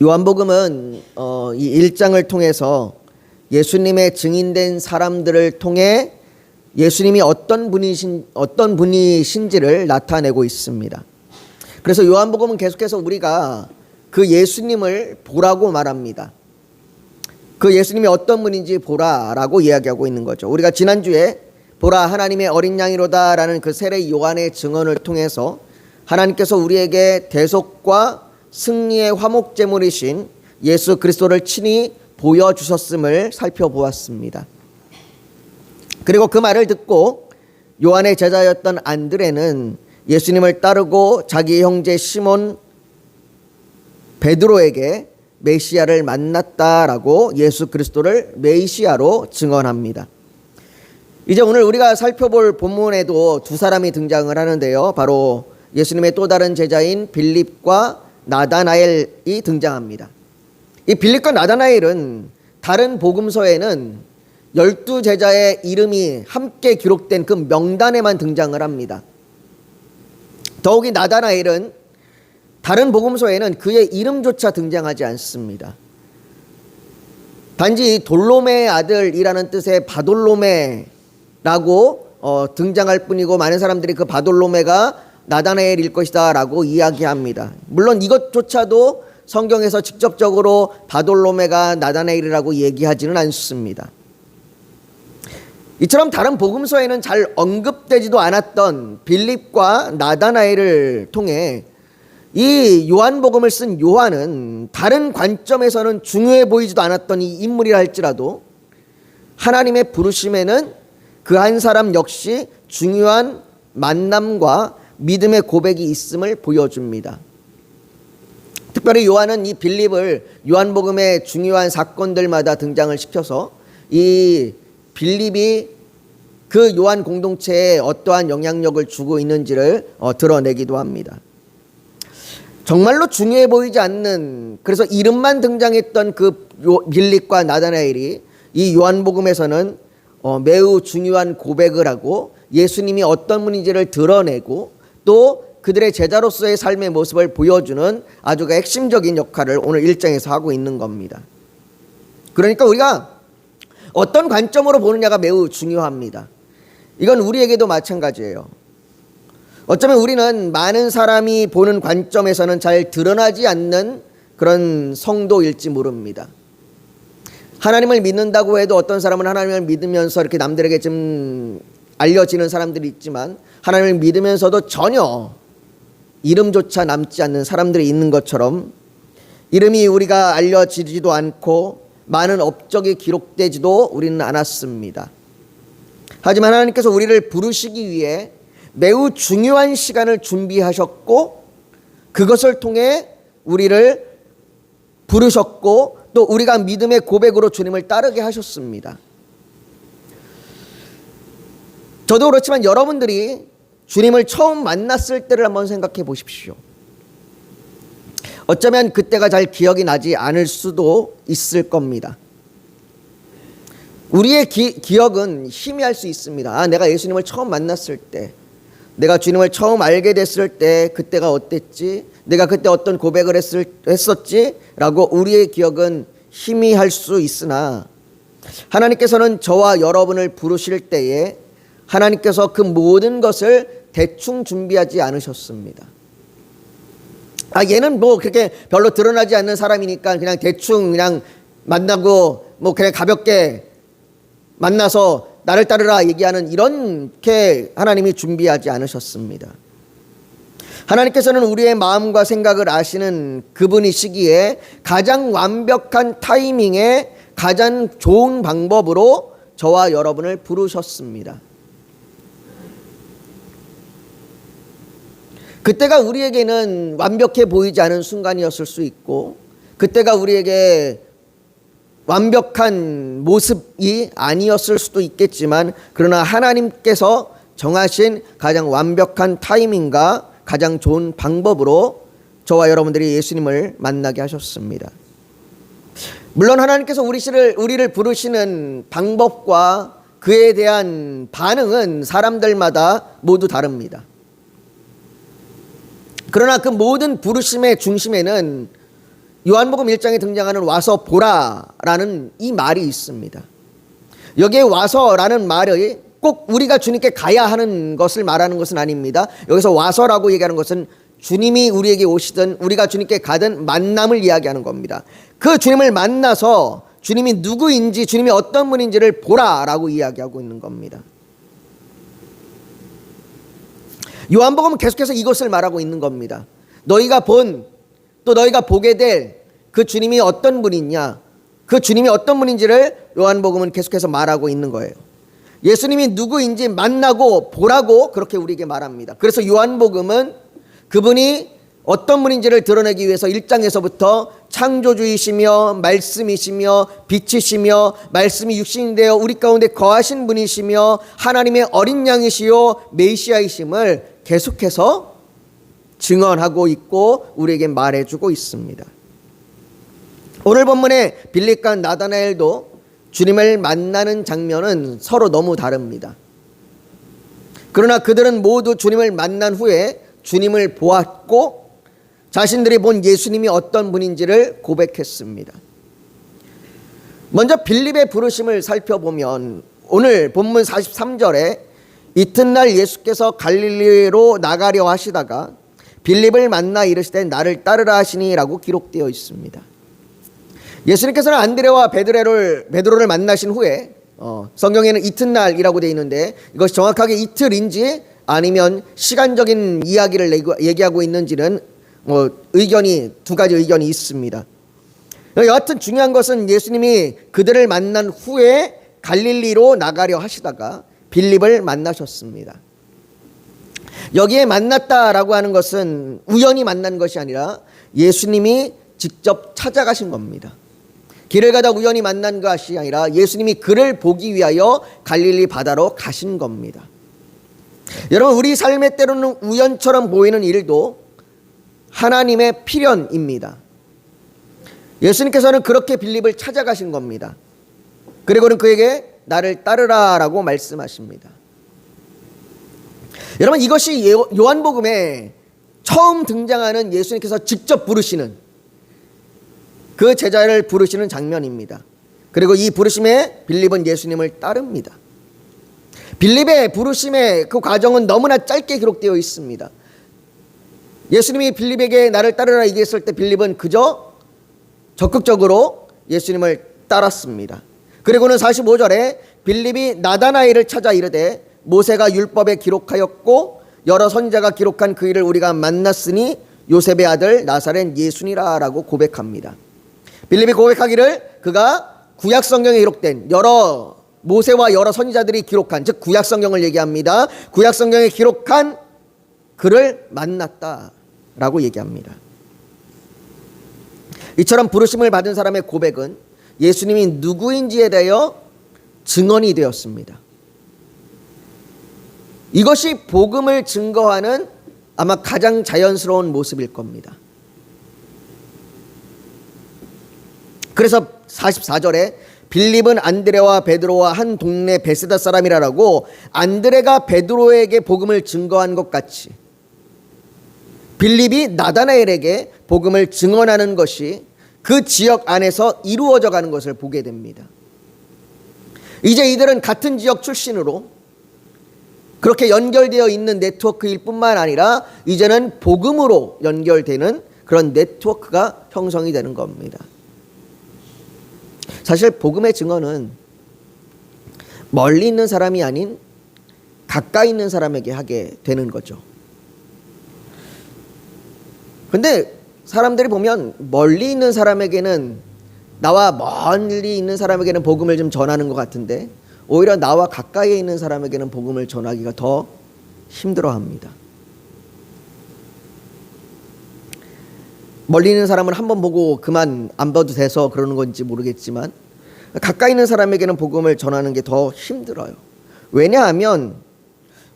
요한복음은 이 1장을 통해서 예수님의 증인된 사람들을 통해 예수님이 어떤 분이신지를 나타내고 있습니다. 그래서 요한복음은 계속해서 우리가 그 예수님을 보라고 말합니다. 그 예수님이 어떤 분인지 보라라고 이야기하고 있는 거죠. 우리가 지난주에 보라 하나님의 어린 양이로다 라는 그 세례 요한의 증언을 통해서 하나님께서 우리에게 대속과 승리의 화목제물이신 예수 그리스도를 친히 보여주셨음을 살펴보았습니다. 그리고 그 말을 듣고 요한의 제자였던 안드레는 예수님을 따르고 자기 형제 시몬 베드로에게 메시아를 만났다라고 예수 그리스도를 메시아로 증언합니다. 이제 오늘 우리가 살펴볼 본문에도 두 사람이 등장을 하는데요. 바로 예수님의 또 다른 제자인 빌립과 나다나엘이 등장합니다. 이 빌립과 나다나엘은 다른 복음서에는 12제자의 이름이 함께 기록된 그 명단에만 등장을 합니다. 더욱이 나다나엘은 다른 복음서에는 그의 이름조차 등장하지 않습니다. 단지 돌로메의 아들이라는 뜻의 바돌로메라고 등장할 뿐이고 많은 사람들이 그 바돌로메가 나다나엘일 것이다 라고 이야기합니다. 물론 이것조차도 성경에서 직접적으로 바돌로메가 나다나엘이라고 얘기하지는 않습니다. 이처럼 다른 복음서에는 잘 언급되지도 않았던 빌립과 나다나엘을 통해 이 요한복음을 쓴 요한은 다른 관점에서는 중요해 보이지도 않았던 이 인물이라 할지라도 하나님의 부르심에는 그 한 사람 역시 중요한 만남과 믿음의 고백이 있음을 보여줍니다. 특별히 요한은 이 빌립을 요한복음의 중요한 사건들마다 등장을 시켜서 이 빌립이 그 요한 공동체에 어떠한 영향력을 주고 있는지를 드러내기도 합니다. 정말로 중요해 보이지 않는, 그래서 이름만 등장했던 그 빌립과 나다나엘이 이 요한복음에서는 매우 중요한 고백을 하고 예수님이 어떤 분인지를 드러내고 또 그들의 제자로서의 삶의 모습을 보여주는 아주 핵심적인 역할을 오늘 1장에서 하고 있는 겁니다. 그러니까 우리가 어떤 관점으로 보느냐가 매우 중요합니다. 이건 우리에게도 마찬가지예요. 어쩌면 우리는 많은 사람이 보는 관점에서는 잘 드러나지 않는 그런 성도일지 모릅니다. 하나님을 믿는다고 해도 어떤 사람은 하나님을 믿으면서 이렇게 남들에게 좀 알려지는 사람들이 있지만 하나님을 믿으면서도 전혀 이름조차 남지 않는 사람들이 있는 것처럼 이름이 우리가 알려지지도 않고 많은 업적이 기록되지도 우리는 않았습니다. 하지만 하나님께서 우리를 부르시기 위해 매우 중요한 시간을 준비하셨고 그것을 통해 우리를 부르셨고 또 우리가 믿음의 고백으로 주님을 따르게 하셨습니다. 저도 그렇지만 여러분들이 주님을 처음 만났을 때를 한번 생각해 보십시오. 어쩌면 그때가 잘 기억이 나지 않을 수도 있을 겁니다. 우리의 기억은 희미할 수 있습니다. 내가 예수님을 처음 만났을 때, 내가 주님을 처음 알게 됐을 때 그때가 어땠지? 내가 그때 어떤 고백을 했었지? 라고 우리의 기억은 희미할 수 있으나 하나님께서는 저와 여러분을 부르실 때에 하나님께서 그 모든 것을 대충 준비하지 않으셨습니다. 얘는 뭐 그렇게 별로 드러나지 않는 사람이니까 그냥 대충 그냥 만나고 뭐 그냥 가볍게 만나서 나를 따르라 얘기하는 이렇게 하나님이 준비하지 않으셨습니다. 하나님께서는 우리의 마음과 생각을 아시는 그분이시기에 가장 완벽한 타이밍에 가장 좋은 방법으로 저와 여러분을 부르셨습니다. 그때가 우리에게는 완벽해 보이지 않은 순간이었을 수 있고 그때가 우리에게 완벽한 모습이 아니었을 수도 있겠지만 그러나 하나님께서 정하신 가장 완벽한 타이밍과 가장 좋은 방법으로 저와 여러분들이 예수님을 만나게 하셨습니다. 물론 하나님께서 우리를 부르시는 방법과 그에 대한 반응은 사람들마다 모두 다릅니다. 그러나 그 모든 부르심의 중심에는 요한복음 1장에 등장하는 와서 보라라는 이 말이 있습니다. 여기에 와서라는 말이 꼭 우리가 주님께 가야 하는 것을 말하는 것은 아닙니다. 여기서 와서라고 얘기하는 것은 주님이 우리에게 오시든 우리가 주님께 가든 만남을 이야기하는 겁니다. 그 주님을 만나서 주님이 누구인지, 주님이 어떤 분인지를 보라라고 이야기하고 있는 겁니다. 요한복음은 계속해서 이것을 말하고 있는 겁니다. 너희가 본, 또 너희가 보게 될 그 주님이 어떤 분이냐, 그 주님이 어떤 분인지를 요한복음은 계속해서 말하고 있는 거예요. 예수님이 누구인지 만나고 보라고 그렇게 우리에게 말합니다. 그래서 요한복음은 그분이 어떤 분인지를 드러내기 위해서 1장에서부터 창조주이시며 말씀이시며 빛이시며 말씀이 육신이 되어 우리 가운데 거하신 분이시며 하나님의 어린 양이시요 메시아이심을 계속해서 증언하고 있고 우리에게 말해주고 있습니다. 오늘 본문의 빌립과 나다나엘도 주님을 만나는 장면은 서로 너무 다릅니다. 그러나 그들은 모두 주님을 만난 후에 주님을 보았고 자신들이 본 예수님이 어떤 분인지를 고백했습니다. 먼저 빌립의 부르심을 살펴보면 오늘 본문 43절에 이튿날 예수께서 갈릴리로 나가려 하시다가 빌립을 만나 이르시되 나를 따르라 하시니 라고 기록되어 있습니다. 예수님께서는 안드레와 베드로를 만나신 후에 성경에는 이튿날이라고 되어 있는데 이것이 정확하게 이틀인지 아니면 시간적인 이야기를 얘기하고 있는지는 두 가지 의견이 있습니다. 여하튼 중요한 것은 예수님이 그들을 만난 후에 갈릴리로 나가려 하시다가 빌립을 만나셨습니다. 여기에 만났다라고 하는 것은 우연히 만난 것이 아니라 예수님이 직접 찾아가신 겁니다. 길을 가다 우연히 만난 것이 아니라 예수님이 그를 보기 위하여 갈릴리 바다로 가신 겁니다. 여러분, 우리 삶의 때로는 우연처럼 보이는 일도 하나님의 필연입니다. 예수님께서는 그렇게 빌립을 찾아가신 겁니다. 그리고는 그에게 나를 따르라 라고 말씀하십니다. 여러분, 이것이 요한복음에 처음 등장하는 예수님께서 직접 부르시는 그 제자를 부르시는 장면입니다. 그리고 이 부르심에 빌립은 예수님을 따릅니다. 빌립의 부르심의 그 과정은 너무나 짧게 기록되어 있습니다. 예수님이 빌립에게 나를 따르라 얘기했을 때 빌립은 그저 적극적으로 예수님을 따랐습니다. 그리고는 45절에 빌립이 나다나엘을 찾아 이르되 모세가 율법에 기록하였고 여러 선지자가 기록한 그 일을 우리가 만났으니 요셉의 아들 나사렛 예수니라 라고 고백합니다. 빌립이 고백하기를 그가 구약 성경에 기록된 여러 모세와 여러 선지자들이 기록한, 즉 구약 성경을 얘기합니다. 구약 성경에 기록한 그를 만났다라고 얘기합니다. 이처럼 부르심을 받은 사람의 고백은 예수님이 누구인지에 대하여 증언이 되었습니다. 이것이 복음을 증거하는 아마 가장 자연스러운 모습일 겁니다. 그래서 44절에 빌립은 안드레와 베드로와 한 동네 베세다 사람이라고 안드레가 베드로에게 복음을 증거한 것 같이 빌립이 나다나엘에게 복음을 증언하는 것이 그 지역 안에서 이루어져 가는 것을 보게 됩니다. 이제 이들은 같은 지역 출신으로 그렇게 연결되어 있는 네트워크일 뿐만 아니라 이제는 복음으로 연결되는 그런 네트워크가 형성이 되는 겁니다. 사실 복음의 증언은 멀리 있는 사람이 아닌 가까이 있는 사람에게 하게 되는 거죠. 근데 사람들이 보면 멀리 있는 사람에게는, 나와 멀리 있는 사람에게는 복음을 좀 전하는 것 같은데 오히려 나와 가까이에 있는 사람에게는 복음을 전하기가 더 힘들어합니다. 멀리 있는 사람은 한 번 보고 그만 안 봐도 돼서 그러는 건지 모르겠지만 가까이 있는 사람에게는 복음을 전하는 게 더 힘들어요. 왜냐하면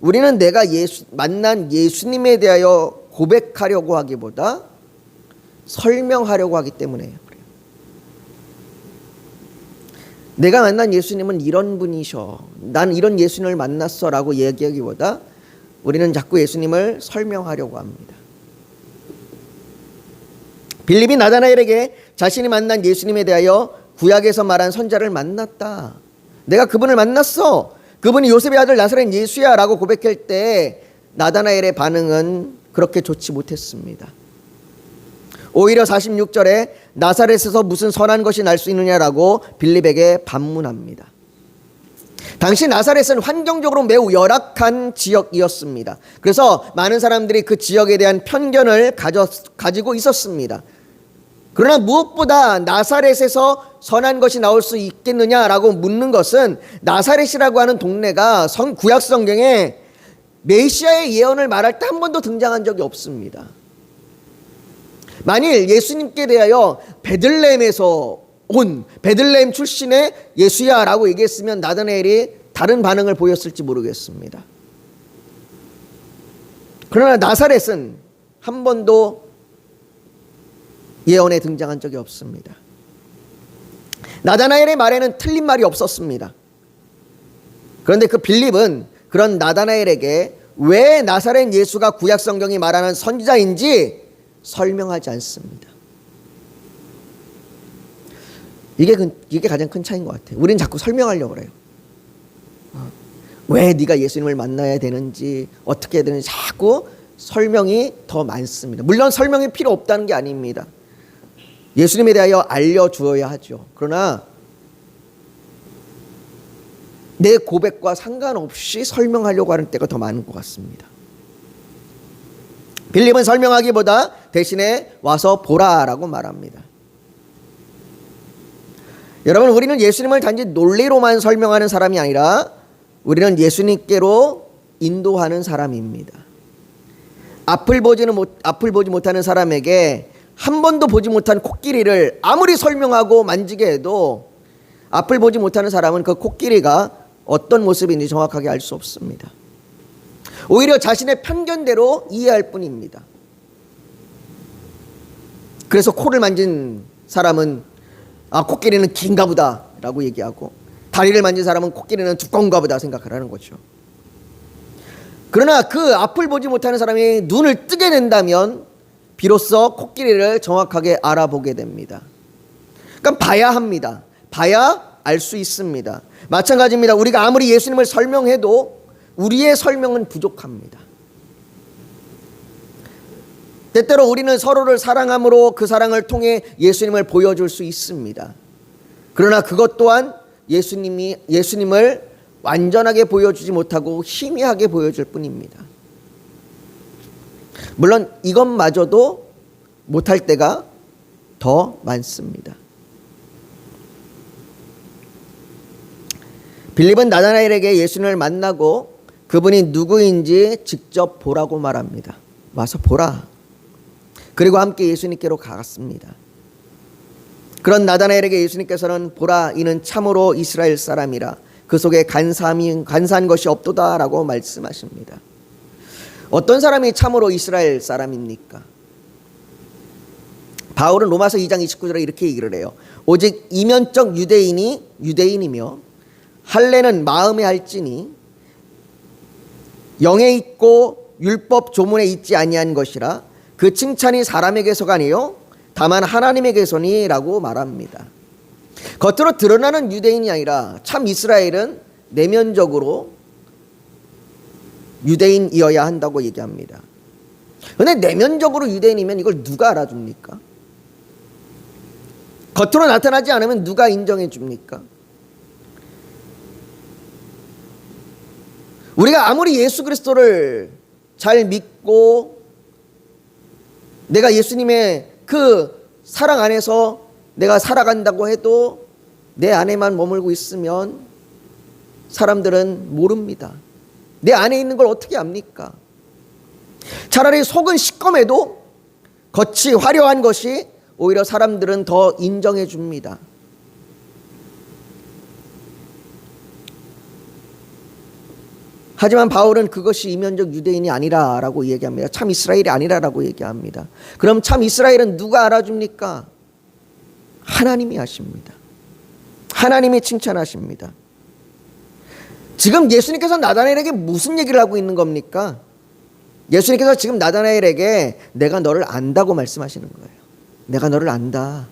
우리는 내가 만난 예수님에 대하여 고백하려고 하기보다 설명하려고 하기 때문에 그래요. 내가 만난 예수님은 이런 분이셔, 난 이런 예수님을 만났어 라고 얘기하기보다 우리는 자꾸 예수님을 설명하려고 합니다. 빌립이 나다나엘에게 자신이 만난 예수님에 대하여 구약에서 말한 선자를 만났다. 내가 그분을 만났어. 그분이 요셉의 아들 나사렛 예수야 라고 고백할 때 나다나엘의 반응은 그렇게 좋지 못했습니다. 오히려 46절에 나사렛에서 무슨 선한 것이 날 수 있느냐라고 빌립에게 반문합니다. 당시 나사렛은 환경적으로 매우 열악한 지역이었습니다. 그래서 많은 사람들이 그 지역에 대한 편견을 가지고 있었습니다. 그러나 무엇보다 나사렛에서 선한 것이 나올 수 있겠느냐라고 묻는 것은 나사렛이라고 하는 동네가 구약 성경에 메시아의 예언을 말할 때 한 번도 등장한 적이 없습니다. 만일 예수님께 대하여 베들레헴에서 온 베들레헴 출신의 예수야라고 얘기했으면 나다나엘이 다른 반응을 보였을지 모르겠습니다. 그러나 나사렛은 한 번도 예언에 등장한 적이 없습니다. 나다나엘의 말에는 틀린 말이 없었습니다. 그런데 그 빌립은 그런 나다나엘에게 왜 나사렛 예수가 구약 성경이 말하는 선지자인지 설명하지 않습니다. 이게 가장 큰 차이인 것 같아요. 우리는 자꾸 설명하려고 그래요. 왜 네가 예수님을 만나야 되는지 어떻게 해야 되는지 자꾸 설명이 더 많습니다. 물론 설명이 필요 없다는 게 아닙니다. 예수님에 대하여 알려주어야 하죠. 그러나 내 고백과 상관없이 설명하려고 하는 때가 더 많은 것 같습니다. 빌립은 설명하기보다 대신에 와서 보라라고 말합니다. 여러분, 우리는 예수님을 단지 논리로만 설명하는 사람이 아니라 우리는 예수님께로 인도하는 사람입니다. 앞을 보지 못하는 사람에게 한 번도 보지 못한 코끼리를 아무리 설명하고 만지게 해도 앞을 보지 못하는 사람은 그 코끼리가 어떤 모습인지 정확하게 알 수 없습니다. 오히려 자신의 편견대로 이해할 뿐입니다. 그래서 코를 만진 사람은 코끼리는 긴가 보다 라고 얘기하고, 다리를 만진 사람은 코끼리는 두꺼운가 보다 생각을 하는 거죠. 그러나 그 앞을 보지 못하는 사람이 눈을 뜨게 된다면 비로소 코끼리를 정확하게 알아보게 됩니다. 그러니까 봐야 합니다. 봐야 알 수 있습니다. 마찬가지입니다. 우리가 아무리 예수님을 설명해도 우리의 설명은 부족합니다. 때때로 우리는 서로를 사랑함으로 그 사랑을 통해 예수님을 보여줄 수 있습니다. 그러나 그것 또한 예수님을 완전하게 보여주지 못하고 희미하게 보여줄 뿐입니다. 물론 이것마저도 못할 때가 더 많습니다. 빌립은 나다나엘에게 예수님을 만나고 그분이 누구인지 직접 보라고 말합니다. 와서 보라. 그리고 함께 예수님께로 갔습니다. 그런 나다나엘에게 예수님께서는 보라, 이는 참으로 이스라엘 사람이라 그 속에 간사한 것이 없도다 라고 말씀하십니다. 어떤 사람이 참으로 이스라엘 사람입니까? 바울은 로마서 2장 29절에 이렇게 얘기를 해요. 오직 이면적 유대인이 유대인이며 할례는 마음에 할지니 영에 있고 율법 조문에 있지 아니한 것이라 그 칭찬이 사람에게서가 아니요 다만 하나님에게서니 라고 말합니다. 겉으로 드러나는 유대인이 아니라 참 이스라엘은 내면적으로 유대인이어야 한다고 얘기합니다. 그런데 내면적으로 유대인이면 이걸 누가 알아줍니까? 겉으로 나타나지 않으면 누가 인정해 줍니까? 우리가 아무리 예수 그리스도를 잘 믿고 내가 예수님의 그 사랑 안에서 내가 살아간다고 해도 내 안에만 머물고 있으면 사람들은 모릅니다. 내 안에 있는 걸 어떻게 압니까? 차라리 속은 시꺼매도 겉이 화려한 것이 오히려 사람들은 더 인정해 줍니다. 하지만 바울은 그것이 이면적 유대인이 아니라라고 얘기합니다. 참 이스라엘이 아니라라고 얘기합니다. 그럼 참 이스라엘은 누가 알아줍니까? 하나님이 하십니다. 하나님이 칭찬하십니다. 지금 예수님께서 나다나엘에게 무슨 얘기를 하고 있는 겁니까? 예수님께서 지금 나다나엘에게 내가 너를 안다고 말씀하시는 거예요. 내가 너를 안다.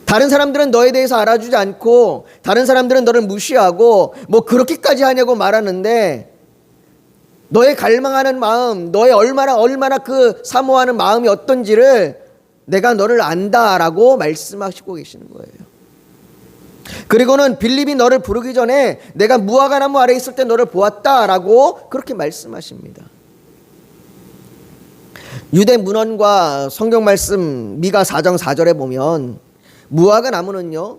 다른 사람들은 너에 대해서 알아주지 않고 다른 사람들은 너를 무시하고 뭐 그렇게까지 하냐고 말하는데 너의 갈망하는 마음, 너의 얼마나 그 사모하는 마음이 어떤지를 내가 너를 안다라고 말씀하시고 계시는 거예요. 그리고는 빌립이 너를 부르기 전에 내가 무화과나무 아래 있을 때 너를 보았다라고 그렇게 말씀하십니다. 유대 문헌과 성경 말씀 미가 4장 4절에 보면 무화과 나무는요,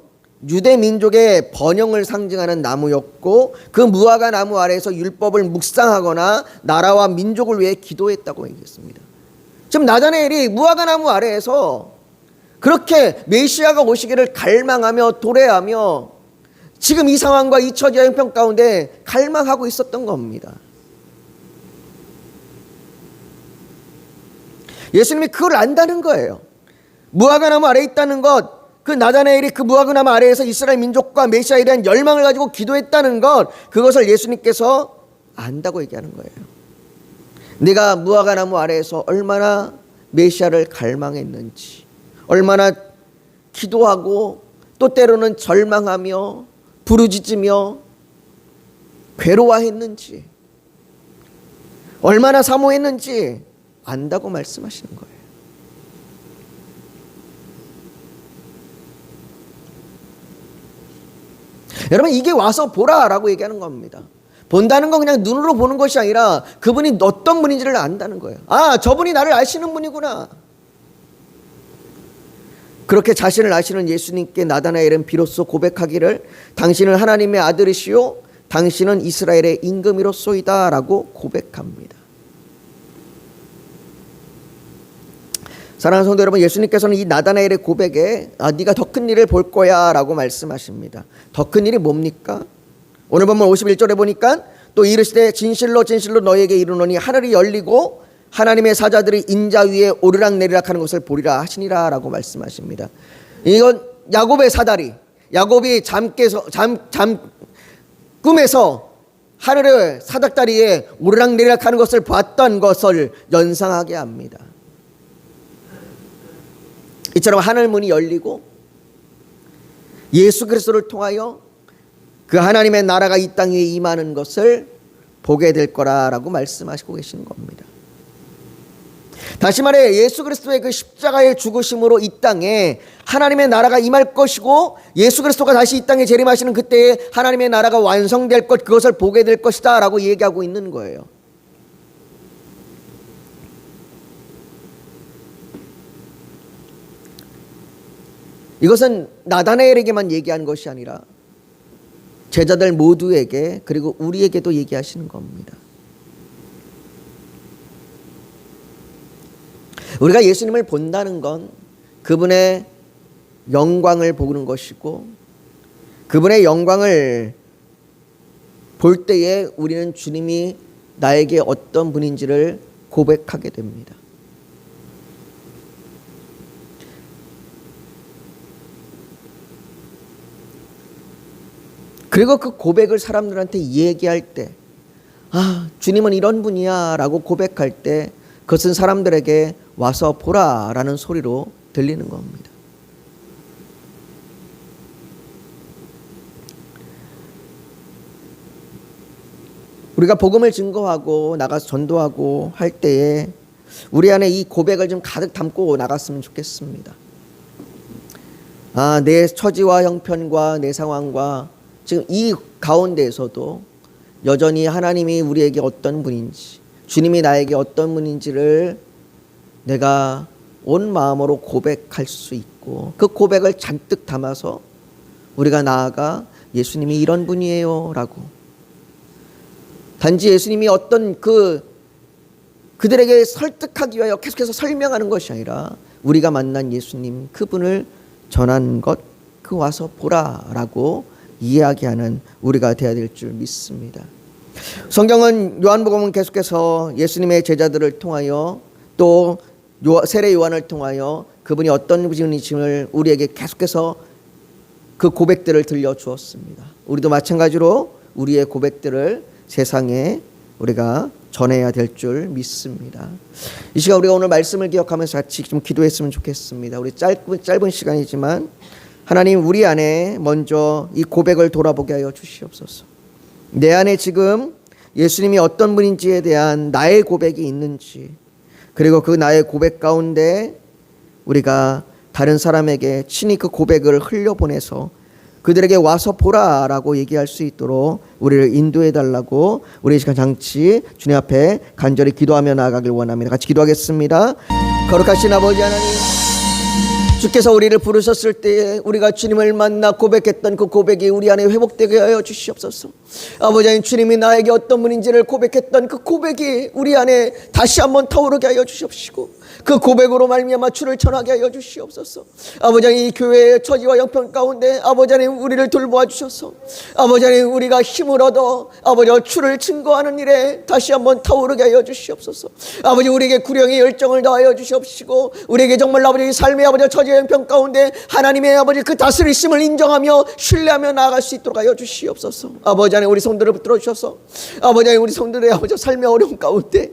유대 민족의 번영을 상징하는 나무였고 그 무화과 나무 아래에서 율법을 묵상하거나 나라와 민족을 위해 기도했다고 얘기했습니다. 지금 나다나엘이 무화과 나무 아래에서 그렇게 메시아가 오시기를 갈망하며 도래하며 지금 이 상황과 이 처지와 형편 가운데 갈망하고 있었던 겁니다. 예수님이 그걸 안다는 거예요. 무화과 나무 아래에 있다는 것, 그 나다나엘이 그 무화과 나무 아래에서 이스라엘 민족과 메시아에 대한 열망을 가지고 기도했다는 것, 그것을 예수님께서 안다고 얘기하는 거예요. 네가 무화과 나무 아래에서 얼마나 메시아를 갈망했는지, 얼마나 기도하고 또 때로는 절망하며 부르짖으며 괴로워했는지, 얼마나 사모했는지 안다고 말씀하시는 거예요. 여러분, 이게 와서 보라라고 얘기하는 겁니다. 본다는 건 그냥 눈으로 보는 것이 아니라 그분이 어떤 분인지를 안다는 거예요. 아, 저분이 나를 아시는 분이구나. 그렇게 자신을 아시는 예수님께 나다나엘은 비로소 고백하기를 당신은 하나님의 아들이시요 당신은 이스라엘의 임금이로소이다 라고 고백합니다. 사랑하는 성도 여러분, 예수님께서는 이 나다나엘의 고백에 네가 더 큰 일을 볼 거야 라고 말씀하십니다. 더 큰 일이 뭡니까? 오늘 본문 51절에 보니까 또 이르시되 진실로 진실로 너희에게 이르노니 하늘이 열리고 하나님의 사자들이 인자 위에 오르락내리락 하는 것을 보리라 하시니라 라고 말씀하십니다. 이건 야곱의 사다리, 야곱이 꿈에서 하늘의 사닥다리에 오르락내리락 하는 것을 봤던 것을 연상하게 합니다. 이처럼 하늘문이 열리고 예수 그리스도를 통하여 그 하나님의 나라가 이 땅 위에 임하는 것을 보게 될 거라고 말씀하시고 계시는 겁니다. 다시 말해 예수 그리스도의 그 십자가의 죽으심으로 이 땅에 하나님의 나라가 임할 것이고 예수 그리스도가 다시 이 땅에 재림하시는 그때에 하나님의 나라가 완성될 것, 그것을 보게 될 것이다 라고 얘기하고 있는 거예요. 이것은 나다나엘에게만 얘기한 것이 아니라 제자들 모두에게 그리고 우리에게도 얘기하시는 겁니다. 우리가 예수님을 본다는 건 그분의 영광을 보는 것이고 그분의 영광을 볼 때에 우리는 주님이 나에게 어떤 분인지를 고백하게 됩니다. 그리고 그 고백을 사람들한테 얘기할 때, 아, 주님은 이런 분이야 라고 고백할 때 그것은 사람들에게 와서 보라 라는 소리로 들리는 겁니다. 우리가 복음을 증거하고 나가서 전도하고 할 때에 우리 안에 이 고백을 좀 가득 담고 나갔으면 좋겠습니다. 아, 내 처지와 형편과 내 상황과 지금 이 가운데에서도 여전히 하나님이 우리에게 어떤 분인지, 주님이 나에게 어떤 분인지를 내가 온 마음으로 고백할 수 있고 그 고백을 잔뜩 담아서 우리가 나아가 예수님이 이런 분이에요 라고, 단지 예수님이 어떤 그들에게 설득하기 위하여 계속해서 설명하는 것이 아니라 우리가 만난 예수님 그분을 전한 것, 그 와서 보라 라고 이야기하는 우리가 되어야 될 줄 믿습니다. 성경은 요한복음은 계속해서 예수님의 제자들을 통하여 또 세례 요한을 통하여 그분이 어떤 분이심을 우리에게 계속해서 그 고백들을 들려주었습니다. 우리도 마찬가지로 우리의 고백들을 세상에 우리가 전해야 될 줄 믿습니다. 이 시간 우리가 오늘 말씀을 기억하면서 같이 좀 기도했으면 좋겠습니다. 우리 짧은 시간이지만 하나님, 우리 안에 먼저 이 고백을 돌아보게 하여 주시옵소서. 내 안에 지금 예수님이 어떤 분인지에 대한 나의 고백이 있는지, 그리고 그 나의 고백 가운데 우리가 다른 사람에게 친히 그 고백을 흘려보내서 그들에게 와서 보라라고 얘기할 수 있도록 우리를 인도해 달라고 우리 이 시간 장치 주님 앞에 간절히 기도하며 나아가길 원합니다. 같이 기도하겠습니다. 거룩하신 아버지 하나님, 주께서 우리를 부르셨을 때에 우리가 주님을 만나 고백했던 그 고백이 우리 안에 회복되게 하여 주시옵소서. 아버지 하나님, 주님이 나에게 어떤 분인지를 고백했던 그 고백이 우리 안에 다시 한번 타오르게 하여 주시옵시고, 그 고백으로 말미암아 주를 전하게 하여 주시옵소서. 아버지 하나님, 이 교회의 처지와 형편 가운데 아버지 하나님 우리를 돌보아 주셔서 아버지 하나님 우리가 힘을 얻어 아버지 주를 증거하는 일에 다시 한번 타오르게 하여 주시옵소서. 아버지, 우리에게 구령의 열정을 더하여 주시옵시고, 우리에게 정말 아버지 삶의 아버지 처지와 형편 가운데 하나님의 아버지 그 다스리심을 인정하며 신뢰하며 나아갈 수 있도록 하여 주시옵소서. 아버지 하나님, 우리 성도를 붙들어 주셔서 아버지 하나님 우리 성도들의 아버지 삶의 어려움 가운데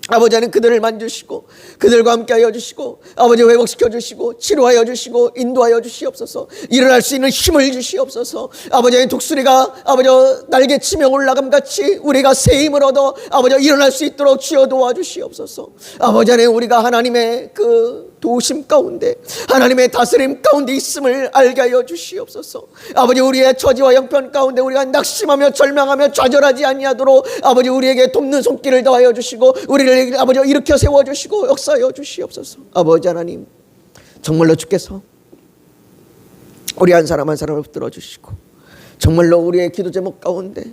아버지 하나님 그들을 만주시고 그들과 함께 하여 주시고 아버지 회복시켜 주시고 치료하여 주시고 인도하여 주시옵소서. 일어날 수 있는 힘을 주시옵소서. 아버지 하나님, 독수리가 아버지 날개치며 올라감 같이 우리가 새 힘을 얻어 아버지 일어날 수 있도록 주여 도와주시옵소서. 아버지 하나님, 우리가 하나님의 그 도우심 가운데 하나님의 다스림 가운데 있음을 알게 하여 주시옵소서. 아버지, 우리의 처지와 형편 가운데 우리가 낙심하며 절망하며 좌절하지 아니하도록 아버지 우리에게 돕는 손길을 더하여 주시고 우리를 아버지 일으켜 세워주시고 역사하여 주시옵소서. 아버지 하나님, 정말로 주께서 우리 한 사람 한 사람을 붙들어 주시고 정말로 우리의 기도 제목 가운데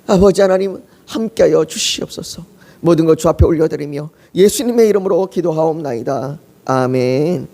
아버지 하나님 함께하여 주시옵소서. 모든 것 주 앞에 올려드리며 예수님의 이름으로 기도하옵나이다. 아멘.